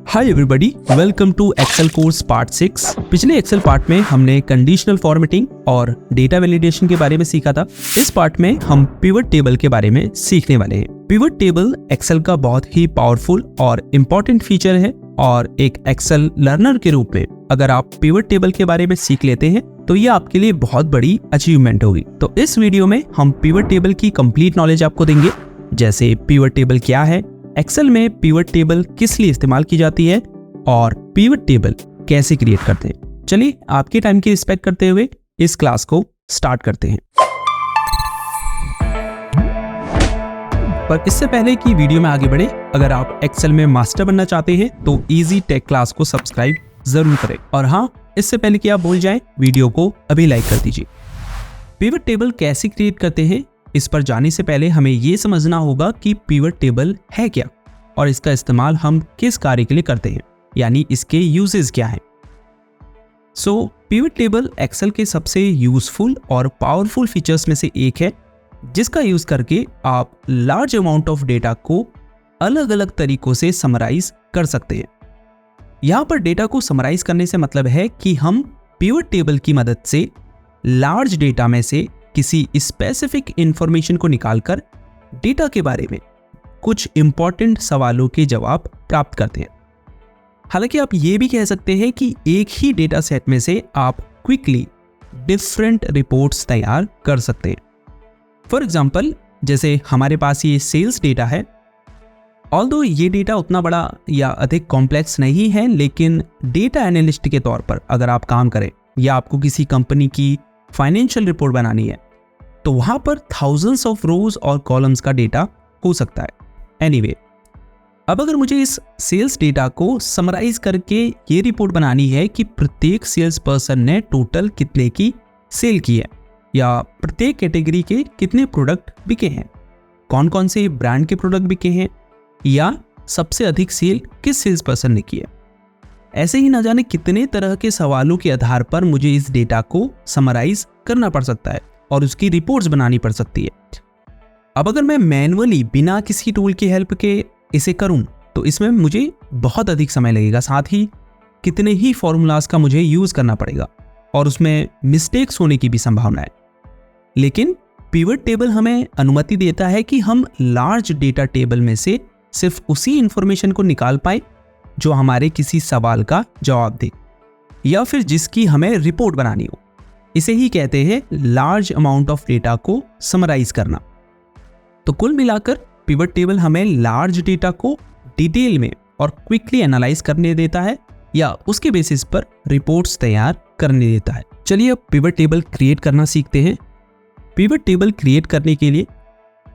Hi everybody, welcome to Excel course part 6। पिछले Excel part में हमने कंडीशनल फॉर्मेटिंग और डेटा वैलिडेशन के बारे में सीखा था। इस पार्ट में हम पिवट टेबल के बारे में सीखने वाले हैं। पिवट टेबल एक्सेल का बहुत ही पावरफुल और इम्पोर्टेंट फीचर है और एक एक्सेल लर्नर के रूप में अगर आप पिवट टेबल के बारे में सीख लेते हैं तो ये आपके लिए बहुत बड़ी अचीवमेंट होगी। तो इस वीडियो में हम पिवट टेबल की कंप्लीट नॉलेज आपको देंगे, जैसे पिवट टेबल क्या है, एक्सेल में पिवट टेबल किस लिए इस्तेमाल की जाती है और पिवट टेबल कैसे क्रिएट करते हैं। चलिए आपके टाइम की रिस्पेक्ट करते हुए इस क्लास को स्टार्ट करते हैं। पर इससे पहले कि वीडियो में आगे बढ़े, अगर आप एक्सेल में मास्टर बनना चाहते हैं तो इजी टेक क्लास को सब्सक्राइब जरूर करें। और हाँ, इससे पहले कि आप भूल जाएं, वीडियो को अभी लाइक कर दीजिए। पिवट टेबल कैसे क्रिएट करते हैं, इस पर जाने से पहले हमें यह समझना होगा कि पिवट टेबल है क्या और इसका इस्तेमाल हम किस कार्य के लिए करते हैं, यानी इसके यूजेस क्या हैं। पिवट टेबल एक्सेल के सबसे यूजफुल और पावरफुल फीचर्स में से एक है, जिसका यूज करके आप लार्ज अमाउंट ऑफ डेटा को अलग अलग तरीकों से समराइज कर सकते हैं। यहां पर डेटा को समराइज करने से मतलब है कि हम पिवट टेबल की मदद से लार्ज डेटा में से किसी स्पेसिफिक इंफॉर्मेशन को निकालकर डेटा के बारे में कुछ इंपॉर्टेंट सवालों के जवाब प्राप्त करते हैं। हालांकि आप ये भी कह सकते हैं कि एक ही डेटा सेट में से आप क्विकली डिफरेंट रिपोर्ट्स तैयार कर सकते हैं। फॉर एग्जांपल, जैसे हमारे पास ये सेल्स डेटा है। ऑल्दो ये डेटा उतना बड़ा या अधिक कॉम्प्लेक्स नहीं है, लेकिन डेटा एनालिस्ट के तौर पर अगर आप काम करें या आपको किसी कंपनी की फाइनेंशियल रिपोर्ट बनानी है तो वहां पर थाउजेंड्स ऑफ रोज और कॉलम्स का डेटा हो सकता है। एनीवे, अब अगर मुझे इस सेल्स डेटा को समराइज करके ये रिपोर्ट बनानी है कि प्रत्येक सेल्स पर्सन ने टोटल कितने की सेल की है या प्रत्येक कैटेगरी के कितने प्रोडक्ट बिके हैं, कौन कौन से ब्रांड के प्रोडक्ट बिके हैं या सबसे अधिक सेल किस सेल्स पर्सन ने की है, ऐसे ही ना जाने कितने तरह के सवालों के आधार पर मुझे इस डेटा को समराइज करना पड़ सकता है और उसकी रिपोर्ट्स बनानी पड़ सकती है। अब अगर मैं मैन्युअली बिना किसी टूल की हेल्प के इसे करूं तो इसमें मुझे बहुत अधिक समय लगेगा, साथ ही कितने ही फॉर्मूलाज का मुझे यूज करना पड़ेगा और उसमें मिस्टेक्स होने की भी संभावना है। लेकिन पिवट टेबल हमें अनुमति देता है कि हम लार्ज डेटा टेबल में से सिर्फ उसी इंफॉर्मेशन को निकाल पाए जो हमारे किसी सवाल का जवाब दे या फिर जिसकी हमें रिपोर्ट बनानी हो। इसे ही कहते हैं लार्ज अमाउंट ऑफ डेटा को समराइज करना। तो कुल मिलाकर पिवट टेबल हमें लार्ज डेटा को डिटेल में और क्विकली एनालाइज करने देता है या उसके बेसिस पर रिपोर्ट्स तैयार करने देता है। चलिए अब पिवट टेबल क्रिएट करना सीखते हैं। पिवट टेबल क्रिएट करने के लिए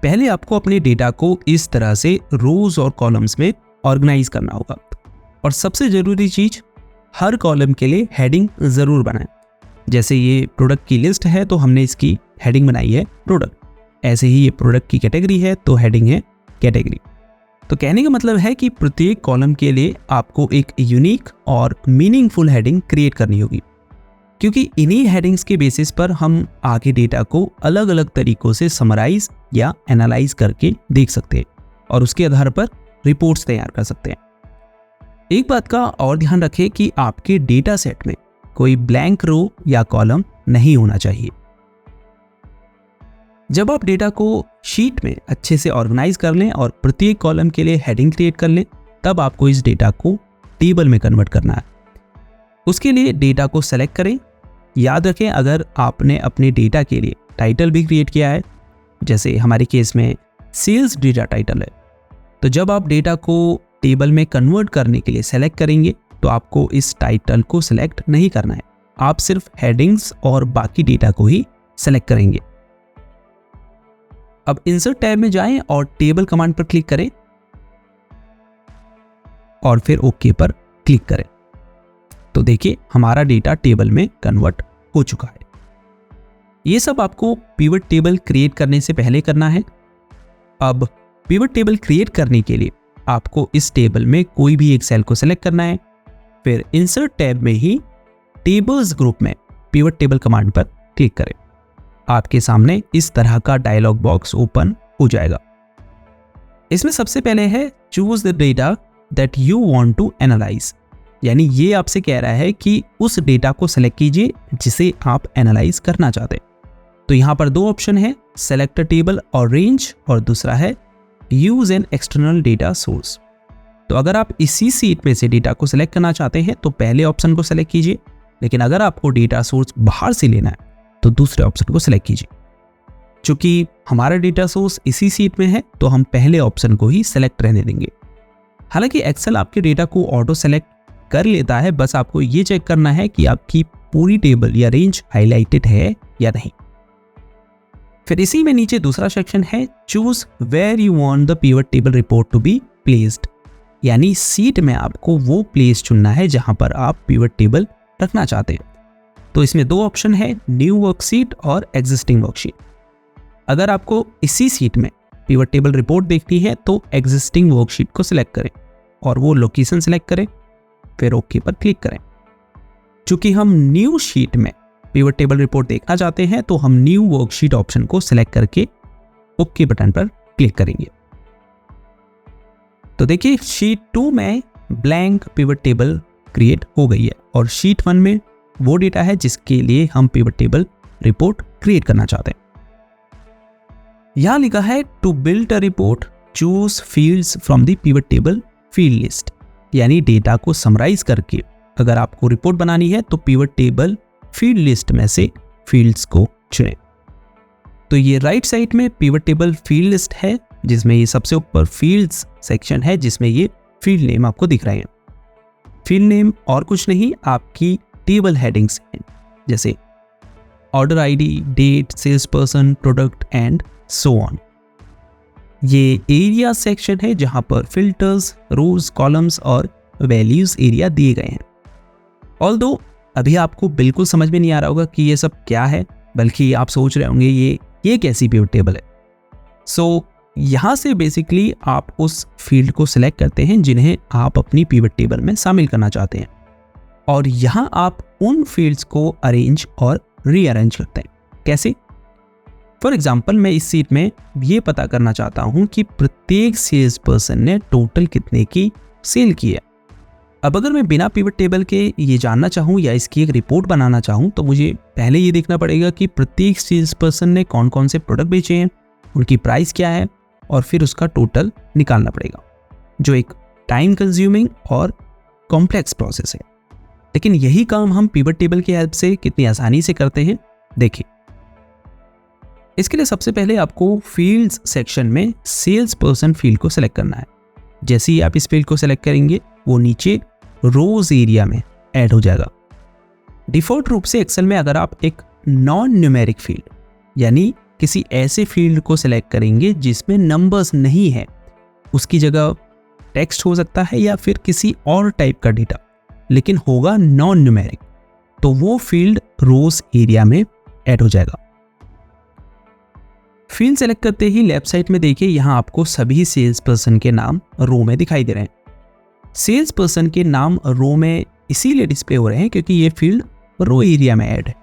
पहले आपको अपने डेटा को इस तरह से रोज और कॉलम्स में ऑर्गेनाइज करना होगा और सबसे जरूरी चीज, हर कॉलम के लिए हेडिंग जरूर बनाएं। जैसे ये प्रोडक्ट की लिस्ट है तो हमने इसकी हेडिंग बनाई है प्रोडक्ट, ऐसे ही ये प्रोडक्ट की कैटेगरी है तो हेडिंग है कैटेगरी। तो कहने का मतलब है कि प्रत्येक कॉलम के लिए आपको एक यूनिक और मीनिंगफुल हेडिंग क्रिएट करनी होगी, क्योंकि इन्हीं हेडिंग्स के बेसिस पर हम आगे डेटा को अलग अलग तरीकों से समराइज या एनालाइज करके देख सकते हैं और उसके आधार पर रिपोर्ट्स तैयार कर सकते हैं। एक बात का और ध्यान रखें कि आपके डेटा सेट में कोई ब्लैंक रो या कॉलम नहीं होना चाहिए। जब आप डेटा को शीट में अच्छे से ऑर्गेनाइज कर लें और प्रत्येक कॉलम के लिए हेडिंग क्रिएट कर लें, तब आपको इस डेटा को टेबल में कन्वर्ट करना है। उसके लिए डेटा को सेलेक्ट करें। याद रखें, अगर आपने अपने डेटा के लिए टाइटल भी क्रिएट किया है, जैसे हमारे केस में सेल्स डेटा टाइटल है, तो जब आप डेटा को टेबल में कन्वर्ट करने के लिए सेलेक्ट करेंगे तो आपको इस टाइटल को सिलेक्ट नहीं करना है, आप सिर्फ हेडिंग्स और बाकी डेटा को ही सिलेक्ट करेंगे। अब इंसर्ट टैब में जाएं और टेबल कमांड पर क्लिक करें और फिर ओके पर क्लिक करें। तो देखिए हमारा डेटा टेबल में कन्वर्ट हो चुका है। ये सब आपको पिवट टेबल क्रिएट करने से पहले करना है। अब पिवट टेबल क्रिएट करने के लिए आपको इस टेबल में कोई भी एक सेल को सिलेक्ट करना है, फिर इंसर्ट टैब में ही टेबल्स ग्रुप में पिवट टेबल कमांड पर क्लिक करें। आपके सामने इस तरह का डायलॉग बॉक्स ओपन हो जाएगा। इसमें सबसे पहले है choose the data that you want to analyse, यानी ये आपसे कह रहा है कि उस डेटा को सेलेक्ट कीजिए जिसे आप एनालाइज करना चाहते हैं। तो यहाँ पर दो ऑप्शन है, सेलेक्ट अ टेबल और रेंज, और दूसरा है use an external data source. तो अगर आप इसी सीट में से डेटा को सिलेक्ट करना चाहते हैं तो पहले ऑप्शन को सिलेक्ट कीजिए, लेकिन अगर आपको डेटा सोर्स बाहर से लेना है तो दूसरे ऑप्शन को सिलेक्ट कीजिए। चूंकि हमारा डेटा सोर्स इसी सीट में है तो हम पहले ऑप्शन को ही सिलेक्ट रहने देंगे। हालांकि एक्सेल आपके डेटा को ऑटो सेलेक्ट कर लेता है, बस आपको ये चेक करना है कि आपकी पूरी टेबल या रेंज हाईलाइटेड है या नहीं। फिर इसी में नीचे दूसरा सेक्शन है, choose where you want the pivot table report to be placed, यानी सीट में आपको वो प्लेस चुनना है जहां पर आप पिवट टेबल रखना चाहते हैं। तो इसमें दो ऑप्शन है, न्यू वर्कशीट और एग्जिस्टिंग वर्कशीट। अगर आपको इसी सीट में पिवट टेबल रिपोर्ट देखनी है तो एग्जिस्टिंग वर्कशीट को सिलेक्ट करें और वो लोकेशन सिलेक्ट करें, फिर ओके पर क्लिक करें। चूंकि हम न्यू शीट में पिवट टेबल रिपोर्ट देखना चाहते हैं तो हम न्यू वर्कशीट ऑप्शन को सिलेक्ट करके ओके बटन पर क्लिक करेंगे। तो देखिए शीट 2 में ब्लैंक पिवट टेबल क्रिएट हो गई है और शीट 1 में वो डेटा है जिसके लिए हम पिवट टेबल रिपोर्ट क्रिएट करना चाहते हैं। यहां लिखा है to build a report choose fields from the pivot table field list, यानी डेटा को समराइज करके अगर आपको रिपोर्ट बनानी है तो पिवट टेबल फील्ड लिस्ट में से फील्ड्स को चुनें। तो ये राइट साइड में पिवट टेबल फील्ड लिस्ट है जिसमें ये सबसे ऊपर फील्ड्स सेक्शन है जिसमें ये फील्ड नेम आपको दिख रहे हैं। फील्ड नेम और कुछ नहीं, आपकी टेबल हेडिंग्स हैं, जैसे order ID, date, sales person, product and so on. ये एरिया सेक्शन है जहां पर फिल्टर्स, रोज, कॉलम्स और वैल्यूज एरिया दिए गए हैं। ऑल्दो अभी आपको बिल्कुल समझ में नहीं आ रहा होगा कि ये सब क्या है, बल्कि आप सोच रहे होंगे ये कैसी पिवट टेबल है। सो यहाँ से बेसिकली आप उस फील्ड को सिलेक्ट करते हैं जिन्हें आप अपनी पिवट टेबल में शामिल करना चाहते हैं और यहाँ आप उन फील्ड्स को अरेंज और रीअरेंज करते हैं। कैसे? फॉर एग्जाम्पल मैं इस सीट में ये पता करना चाहता हूँ कि प्रत्येक सेल्स पर्सन ने टोटल कितने की सेल की है। अब अगर मैं बिना पिवट टेबल के ये जानना चाहूँ या इसकी एक रिपोर्ट बनाना चाहूँ तो मुझे पहले ये देखना पड़ेगा कि प्रत्येक सेल्स पर्सन ने कौन कौन से प्रोडक्ट बेचे हैं, उनकी प्राइस क्या है, और फिर उसका टोटल निकालना पड़ेगा, जो एक टाइम कंज्यूमिंग और कॉम्प्लेक्स प्रोसेस है। लेकिन यही काम हम पिवट टेबल की हेल्प से कितनी आसानी से करते हैं, देखिए। इसके लिए सबसे पहले आपको फील्ड्स सेक्शन में सेल्स पर्सन फील्ड को सिलेक्ट करना है। जैसे ही आप इस फील्ड को सिलेक्ट करेंगे वो नीचे रोज एरिया में ऐड हो जाएगा। डिफॉल्ट रूप से एक्सेल में अगर आप एक नॉन न्यूमेरिक फील्ड यानी किसी ऐसे फील्ड को सिलेक्ट करेंगे जिसमें नंबर्स नहीं है, उसकी जगह टेक्स्ट हो सकता है या फिर किसी और टाइप का डेटा, लेकिन होगा नॉन न्यूमेरिक, तो वो फील्ड रोज एरिया में ऐड हो जाएगा। फील्ड सेलेक्ट करते ही लेफ्ट साइड में देखिए यहाँ आपको सभी सेल्स पर्सन के नाम रो में दिखाई दे रहे हैं। सेल्स पर्सन के नाम रो में इसीलिए डिस्प्ले हो रहे हैं क्योंकि ये फील्ड रो एरिया में ऐड है।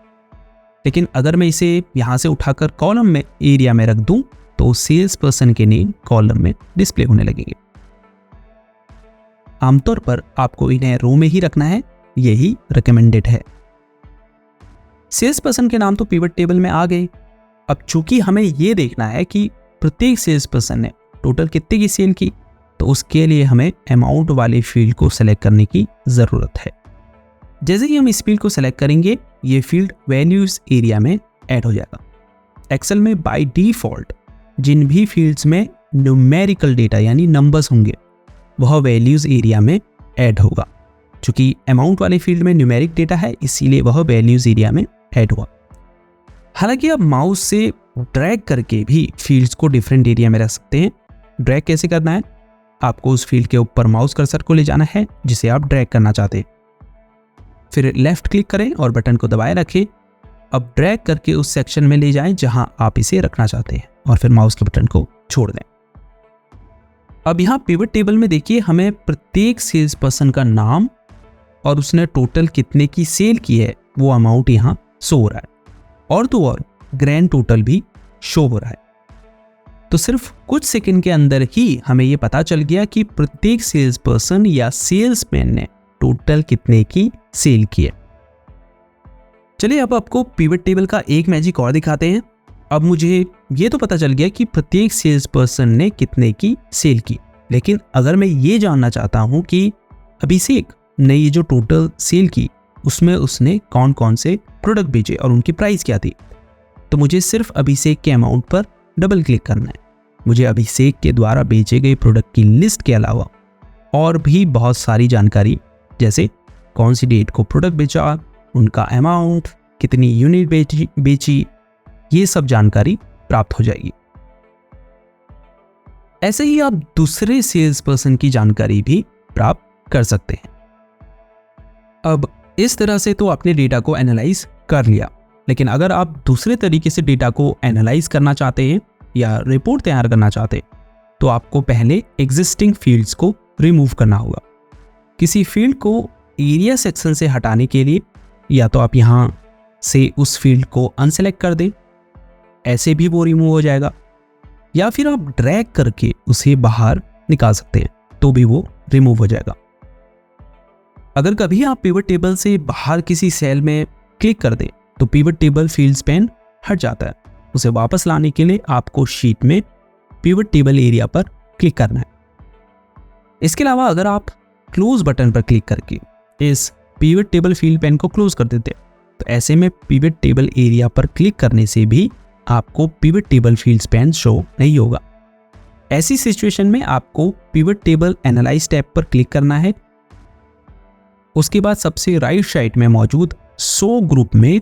लेकिन अगर मैं इसे यहाँ से उठाकर कॉलम में एरिया में रख दूं तो सेल्स पर्सन के नेम कॉलम में डिस्प्ले होने लगेंगे। आमतौर पर आपको इन्हें रो में ही रखना है, यही रिकमेंडेड है। सेल्स पर्सन के नाम तो पिवट टेबल में आ गए। अब चूंकि हमें ये देखना है कि प्रत्येक सेल्स पर्सन ने टोटल कितने की सेल की, तो उसके लिए हमें अमाउंट वाले फील्ड को सेलेक्ट करने की ज़रूरत है। जैसे ही हम इस फील्ड को सेलेक्ट करेंगे ये फील्ड वैल्यूज एरिया में ऐड हो जाएगा। एक्सेल में बाय डिफ़ॉल्ट जिन भी फील्ड्स में न्यूमेरिकल डेटा यानी नंबर्स होंगे वह वैल्यूज एरिया में ऐड होगा। चूँकि अमाउंट वाले फील्ड में न्यूमेरिक डेटा है इसीलिए वह वैल्यूज एरिया में ऐड हुआ। हालांकि आप माउस से ड्रैग करके भी फील्ड्स को डिफरेंट एरिया में रख सकते हैं। ड्रैग कैसे करना है? आपको उस फील्ड के ऊपर माउस कर्सर को ले जाना है जिसे आप ड्रैग करना चाहते हैं, फिर लेफ्ट क्लिक करें और बटन को दबाए रखें। अब ड्रैग करके उस सेक्शन में ले जाएं जहां आप इसे रखना चाहते हैं और फिर माउस के बटन को छोड़ दें। अब यहाँ पिवट टेबल में देखिए हमें प्रत्येक सेल्स पर्सन का नाम और उसने टोटल कितने की सेल की है वो अमाउंट यहाँ शो हो रहा है और तो और ग्रैंड टोटल भी शो हो रहा है। तो सिर्फ कुछ सेकंड के अंदर ही हमें ये पता चल गया कि प्रत्येक सेल्स पर्सन या सेल्समैन ने टोटल कितने की सेल की है। चलिए अब आपको पिवट टेबल का एक मैजिक और दिखाते हैं। अब मुझे ये तो पता चल गया कि प्रत्येक सेल्स पर्सन ने कितने की सेल की, लेकिन अगर मैं ये जानना चाहता हूँ कि अभिषेक ने ये जो टोटल सेल की उसमें उसने कौन कौन से प्रोडक्ट बेचे और उनकी प्राइस क्या थी, तो मुझे सिर्फ अभिषेक के अमाउंट पर डबल क्लिक करना है। मुझे अभिषेक के द्वारा बेचे गए प्रोडक्ट की लिस्ट के अलावा और भी बहुत सारी जानकारी, जैसे कौन सी डेट को प्रोडक्ट बेचा, उनका अमाउंट, कितनी यूनिट बेची, ये सब जानकारी प्राप्त हो जाएगी। ऐसे ही आप दूसरे सेल्स पर्सन की जानकारी भी प्राप्त कर सकते हैं। अब इस तरह से तो आपने डेटा को एनालाइज कर लिया, लेकिन अगर आप दूसरे तरीके से डेटा को एनालाइज करना चाहते हैं या रिपोर्ट तैयार करना चाहते हैं, तो आपको पहले एग्जिस्टिंग फील्ड्स को रिमूव करना होगा। किसी फील्ड को एरिया सेक्शन से हटाने के लिए या तो आप यहाँ से उस फील्ड को अनसेलेक्ट कर दें, ऐसे भी वो रिमूव हो जाएगा, या फिर आप ड्रैग करके उसे बाहर निकाल सकते हैं तो भी वो रिमूव हो जाएगा। अगर कभी आप पिवट टेबल से बाहर किसी सेल में क्लिक कर दें तो पिवट टेबल फील्ड्स पैन हट जाता है। उसे वापस लाने के लिए आपको शीट में पिवट टेबल एरिया पर क्लिक करना है। इसके अलावा अगर आप क्लोज बटन पर क्लिक करके इस पिवट टेबल फील्ड पैन को क्लोज कर देते हैं तो ऐसे में पिवट टेबल एरिया पर क्लिक करने से भी आपको pivot table fields pan show नहीं होगा। ऐसी सिचुएशन में आपको पिवट टेबल एनालाइज टैब पर क्लिक करना है। उसके बाद सबसे राइट साइड में मौजूद शो ग्रुप में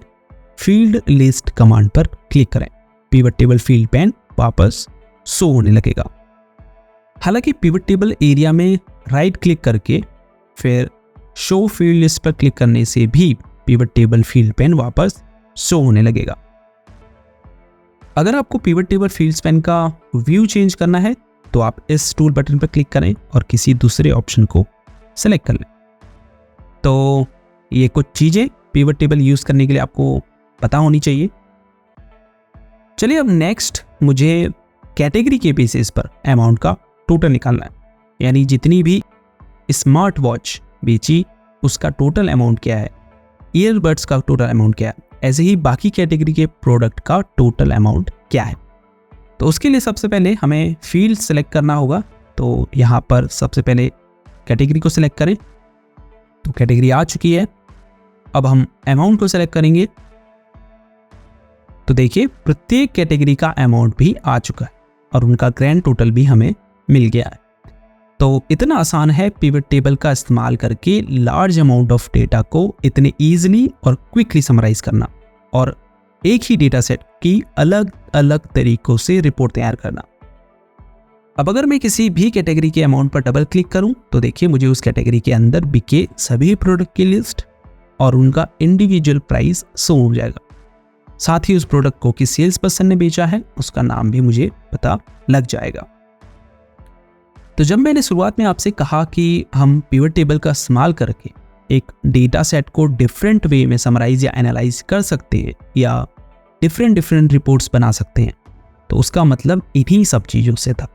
फील्ड लिस्ट कमांड पर क्लिक करें। पिवट टेबल फील्ड पैन वापस शो होने लगेगा। हालांकि पिवट टेबल एरिया में राइट क्लिक करके फिर शो फील्ड लिस्ट पर क्लिक करने से भी पिवट टेबल फील्ड पैन वापस शो होने लगेगा। अगर आपको पिवट टेबल फील्ड्स पैन का व्यू चेंज करना है तो आप इस टूल बटन पर क्लिक करें और किसी दूसरे ऑप्शन को सेलेक्ट कर लें। तो ये कुछ चीजें पिवट टेबल यूज करने के लिए आपको पता होनी चाहिए। चलिए अब नेक्स्ट मुझे कैटेगरी के बेसिस पर अमाउंट का टोटल निकालना है, यानी जितनी भी स्मार्ट वॉच बेची उसका टोटल अमाउंट क्या है, ईयरबड्स का टोटल अमाउंट क्या है, ऐसे ही बाकी कैटेगरी के प्रोडक्ट का टोटल अमाउंट क्या है। तो उसके लिए सबसे पहले हमें फील्ड सेलेक्ट करना होगा। तो यहाँ पर सबसे पहले कैटेगरी को सिलेक्ट करें। तो कैटेगरी आ चुकी है। अब हम अमाउंट को सिलेक्ट करेंगे तो देखिए प्रत्येक कैटेगरी का अमाउंट भी आ चुका है और उनका ग्रैंड टोटल भी हमें मिल गया है। तो इतना आसान है पिवट टेबल का इस्तेमाल करके लार्ज अमाउंट ऑफ डेटा को इतने ईजिली और क्विकली समराइज करना और एक ही डेटा सेट की अलग अलग तरीकों से रिपोर्ट तैयार करना। अब अगर मैं किसी भी कैटेगरी के अमाउंट पर डबल क्लिक करूं तो देखिए मुझे उस कैटेगरी के अंदर बिके सभी प्रोडक्ट की लिस्ट और उनका इंडिविजुअल प्राइस शो हो जाएगा। साथ ही उस प्रोडक्ट को किस सेल्स पर्सन ने बेचा है उसका नाम भी मुझे पता लग जाएगा। तो जब मैंने शुरुआत में आपसे कहा कि हम पिवट टेबल का इस्तेमाल करके एक डेटा सेट को डिफरेंट वे में समराइज या एनालाइज कर सकते हैं या डिफरेंट रिपोर्ट्स बना सकते हैं, तो उसका मतलब इन्हीं सब चीज़ों से था।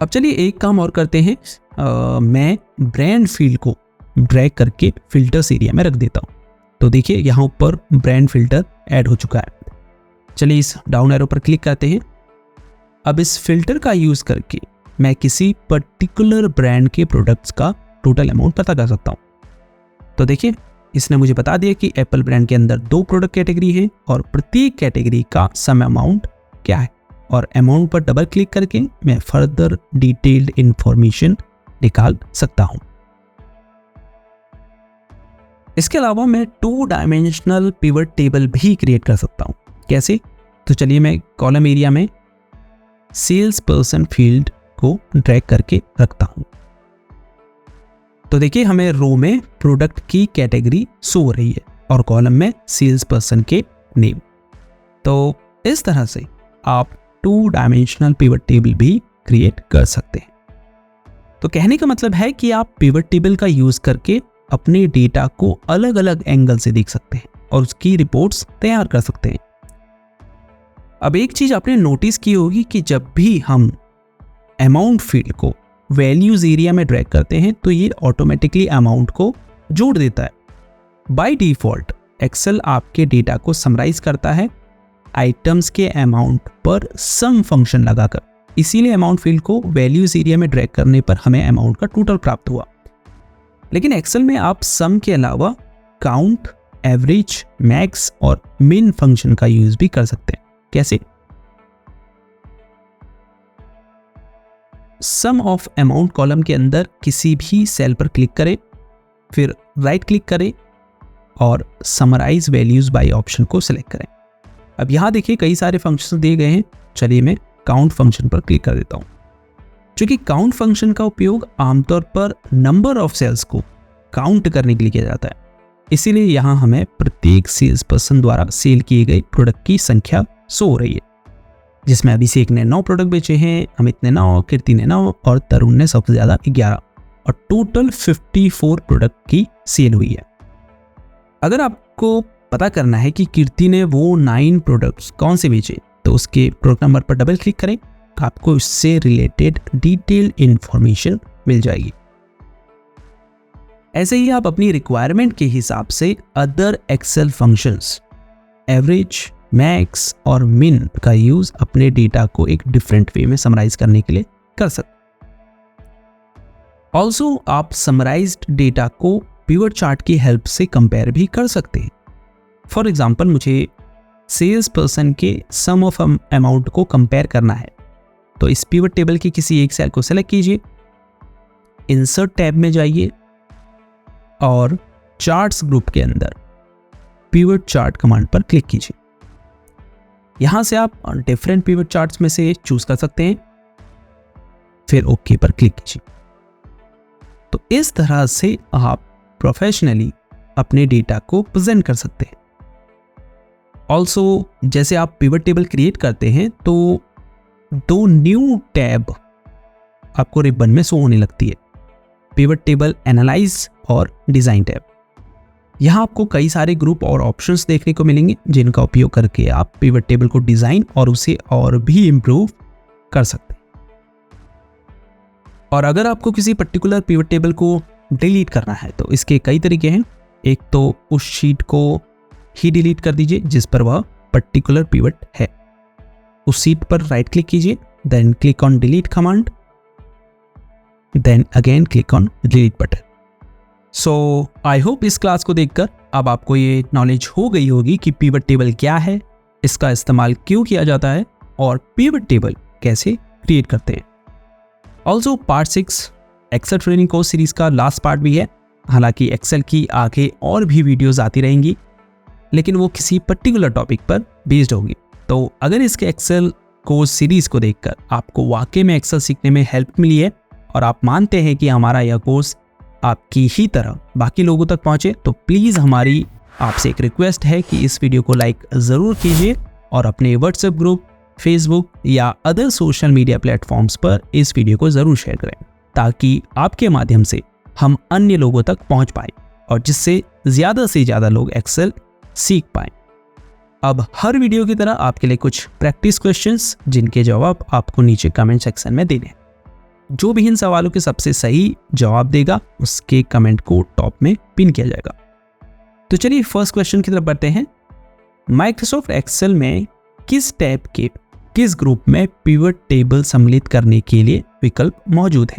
अब चलिए एक काम और करते हैं। मैं ब्रांड फील्ड को ड्रैग करके फिल्टर्स एरिया में रख देता हूँ। तो देखिए यहाँ ऊपर ब्रांड फिल्टर ऐड हो चुका है। चलिए इस डाउन एरो पर क्लिक करते हैं। अब इस फिल्टर का यूज करके मैं किसी पर्टिकुलर ब्रांड के प्रोडक्ट्स का टोटल अमाउंट पता कर सकता हूँ। तो देखिए इसने मुझे बता दिया कि एप्पल ब्रांड के अंदर 2 प्रोडक्ट कैटेगरी है और प्रत्येक कैटेगरी का सम अमाउंट क्या है, और अमाउंट पर डबल क्लिक करके मैं फर्दर डिटेल्ड इंफॉर्मेशन निकाल सकता हूँ। इसके अलावा मैं 2 डायमेंशनल पिवट टेबल भी क्रिएट कर सकता हूँ। कैसे? तो चलिए मैं कॉलम एरिया में सेल्स पर्सन फील्ड को ड्रैग करके रखता हूं। तो देखिए हमें रो में प्रोडक्ट की कैटेगरी शो हो रही है और कॉलम में सेल्स पर्सन के नेम। तो इस तरह से आप 2 डायमेंशनल पिवट टेबल भी क्रिएट कर सकते हैं। तो कहने का मतलब है कि आप पिवट टेबल का यूज करके अपने डेटा को अलग अलग एंगल से देख सकते हैं और उसकी रिपोर्ट्स तैयार कर सकते हैं। अब एक चीज आपने नोटिस की होगी कि जब भी हम अमाउंट फील्ड को वैल्यूज एरिया में ड्रैग करते हैं तो ये ऑटोमेटिकली अमाउंट को जोड़ देता है। बाय डिफॉल्ट एक्सेल आपके डेटा को समराइज करता है आइटम्स के अमाउंट पर सम फंक्शन लगाकर, इसीलिए अमाउंट फील्ड को वैल्यूज एरिया में ड्रैग करने पर हमें अमाउंट का टोटल प्राप्त हुआ। लेकिन एक्सेल में आप सम के अलावा काउंट, एवरेज, मैक्स और मिन फंक्शन का यूज भी कर सकते हैं। कैसे? सम ऑफ अमाउंट कॉलम के अंदर किसी भी सेल पर क्लिक करें, फिर राइट क्लिक करें और समराइज वैल्यूज बाय ऑप्शन को सिलेक्ट करें। अब यहां देखिए कई सारे फंक्शन दिए गए हैं। चलिए मैं काउंट फंक्शन पर क्लिक कर देता हूं। क्योंकि काउंट फंक्शन का उपयोग आमतौर पर नंबर ऑफ सेल्स को काउंट करने के लिए किया जाता है, इसीलिए यहां हमें प्रत्येक सेल्स पर्सन द्वारा सेल किए गए प्रोडक्ट की संख्या शो हो रही है, जिसमें अभिषेक ने 9 प्रोडक्ट बेचे हैं, अमित ने 9, कीर्ति ने 9 और तरुण ने सबसे ज्यादा 11 और टोटल 54 प्रोडक्ट की सेल हुई है। अगर आपको पता करना है कि कीर्ति ने वो 9 प्रोडक्ट्स कौन से बेचे तो उसके प्रोडक्ट नंबर पर डबल क्लिक करें, आपको इससे रिलेटेड डिटेल इंफॉर्मेशन मिल जाएगी। ऐसे ही आप अपनी रिक्वायरमेंट के हिसाब से other Excel functions average, max और मिन का यूज अपने डेटा को एक डिफरेंट वे में समराइज करने के लिए कर सकते हैं। ऑल्सो आप समराइज्ड डेटा को पिवट चार्ट की हेल्प से कंपेयर भी कर सकते हैं। फॉर एग्जाम्पल मुझे सेल्स पर्सन के सम ऑफ अमाउंट को कंपेयर करना है, तो इस पिवट टेबल की किसी एक सेल को सेलेक्ट कीजिए, इंसर्ट टैब में जाइए और चार्ट्स ग्रुप के अंदर पिवट चार्ट कमांड पर क्लिक कीजिए। यहां से आप डिफरेंट पिवट चार्ट्स में से चूज कर सकते हैं, फिर ओके पर क्लिक कीजिए। तो इस तरह से आप प्रोफेशनली अपने डेटा को प्रेजेंट कर सकते हैं। ऑल्सो जैसे आप पिवट टेबल क्रिएट करते हैं तो 2 न्यू टैब आपको रिबन में शो होने लगती है, पिवट टेबल एनालाइज और डिजाइन टैब। यहाँ आपको कई सारे ग्रुप और ऑप्शंस देखने को मिलेंगे जिनका उपयोग करके आप पिवट टेबल को डिजाइन और उसे और भी इम्प्रूव कर सकते हैं। और अगर आपको किसी पर्टिकुलर पिवट टेबल को डिलीट करना है तो इसके कई तरीके हैं। एक तो उस शीट को ही डिलीट कर दीजिए जिस पर वह पर्टिकुलर पिवट है, उस शीट पर राइट क्लिक कीजिए, then click on delete command, then again click on delete button. So I hope इस क्लास को देखकर अब आपको ये नॉलेज हो गई होगी कि पिवट टेबल क्या है, इसका इस्तेमाल क्यों किया जाता है और पिवट टेबल कैसे क्रिएट करते हैं। Also part 6 Excel training course series का लास्ट पार्ट भी है। हालांकि एक्सेल की आगे और भी वीडियोस आती रहेंगी, लेकिन वो किसी पर्टिकुलर टॉपिक पर बेस्ड होगी। तो अगर इसके एक्सेल कोर्स सीरीज को देखकर आपको वाकई में एक्सेल सीखने में हेल्प मिली है और आप मानते हैं कि हमारा यह कोर्स आपकी ही तरह बाकी लोगों तक पहुंचे, तो प्लीज़ हमारी आपसे एक रिक्वेस्ट है कि इस वीडियो को लाइक ज़रूर कीजिए और अपने व्हाट्सएप ग्रुप, फेसबुक या अदर सोशल मीडिया प्लेटफॉर्म्स पर इस वीडियो को ज़रूर शेयर करें, ताकि आपके माध्यम से हम अन्य लोगों तक पहुंच पाएँ और जिससे ज़्यादा से ज़्यादा लोग एक्सेल सीख पाएँ। अब हर वीडियो की तरह आपके लिए कुछ प्रैक्टिस क्वेश्चंस जिनके जवाब आपको नीचे कमेंट सेक्शन में देने हैं। जो भी इन सवालों के सबसे सही जवाब देगा उसके कमेंट को टॉप में पिन किया जाएगा। तो चलिए फर्स्ट क्वेश्चन की तरफ बढ़ते हैं। माइक्रोसॉफ्ट एक्सेल में किस टैब के किस ग्रुप में पिवट टेबल सम्मिलित करने के लिए विकल्प मौजूद है?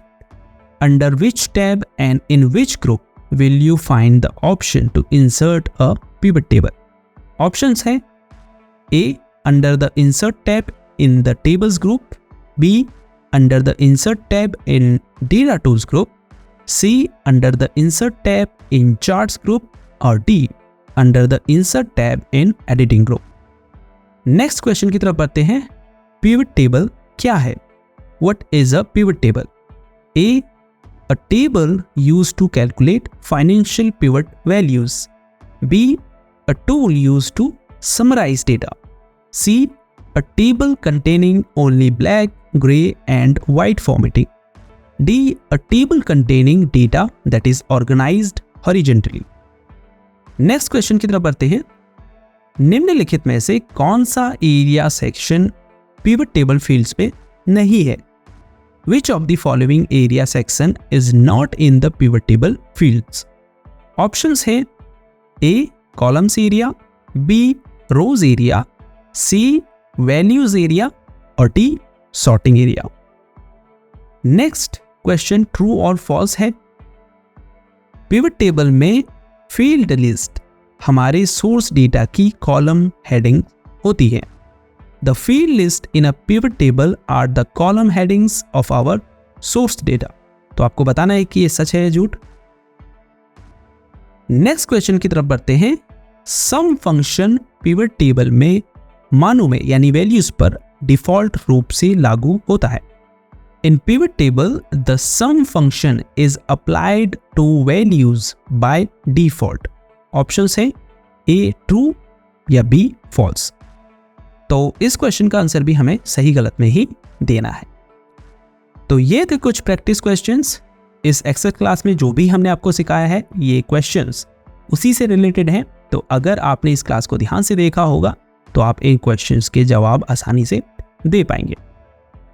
Under which tab and in which group will you find the option to insert a pivot table? Options हैं A under the insert tab in the tables group, B under the insert tab in data tools group, C under the insert tab in charts group और D under the insert tab in editing group। Next question की तरफ बढ़ते हैं। Pivot table क्या है? What is a pivot table? A a table used to calculate financial pivot values, B a tool used to summarize data, C a table containing only black, gray and white formatting, D a table containing data that is organized horizontally। Next question की तरफ बढ़ते हैं। निम्नलिखित में से कौन सा area section pivot table fields में नहीं है? Which of the following area section is not in the pivot table fields? Options हैं A columns area, B rows area, C values area और D sorting area. Next question true or false है। Pivot table में field list हमारे source data की column heading होती है। The field list in a pivot table are the column headings of our source data. तो आपको बताना है कि ये सच है या झूठ। नेक्स्ट क्वेश्चन की तरफ बढ़ते हैं। सम फंक्शन पिवट टेबल में मानों में यानी वैल्यूज पर डिफॉल्ट रूप से लागू होता है। In pivot table the sum function is applied to values by default. Options है ए ट्रू या बी फॉल्स। तो इस क्वेश्चन का आंसर भी हमें सही गलत में ही देना है। तो ये थे कुछ प्रैक्टिस क्वेश्चंस। इस एक्सेल क्लास में जो भी हमने आपको सिखाया है ये क्वेश्चंस उसी से रिलेटेड हैं। तो अगर आपने इस क्लास को ध्यान से देखा होगा तो आप इन क्वेश्चंस के जवाब आसानी से दे पाएंगे।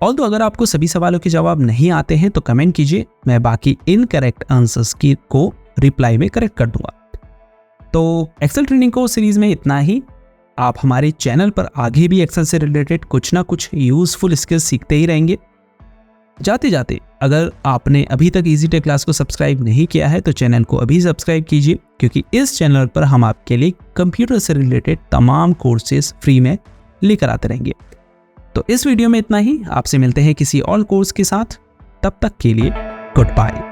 ऑल्दो अगर आपको सभी सवालों के जवाब नहीं आते हैं तो कमेंट कीजिए, मैं बाकी इनकरेक्ट आंसर्स को रिप्लाई में करेक्ट कर दूंगा। तो एक्सेल ट्रेनिंग कोर्स सीरीज में इतना ही। आप हमारे चैनल पर आगे भी एक्सेल से रिलेटेड कुछ ना कुछ यूजफुल स्किल्स सीखते ही रहेंगे। जाते जाते अगर आपने अभी तक इजी टेक क्लास को सब्सक्राइब नहीं किया है तो चैनल को अभी सब्सक्राइब कीजिए, क्योंकि इस चैनल पर हम आपके लिए कंप्यूटर से रिलेटेड तमाम कोर्सेज फ्री में लेकर आते रहेंगे। तो इस वीडियो में इतना ही। आपसे मिलते हैं किसी और कोर्स के साथ। तब तक के लिए गुड बाय।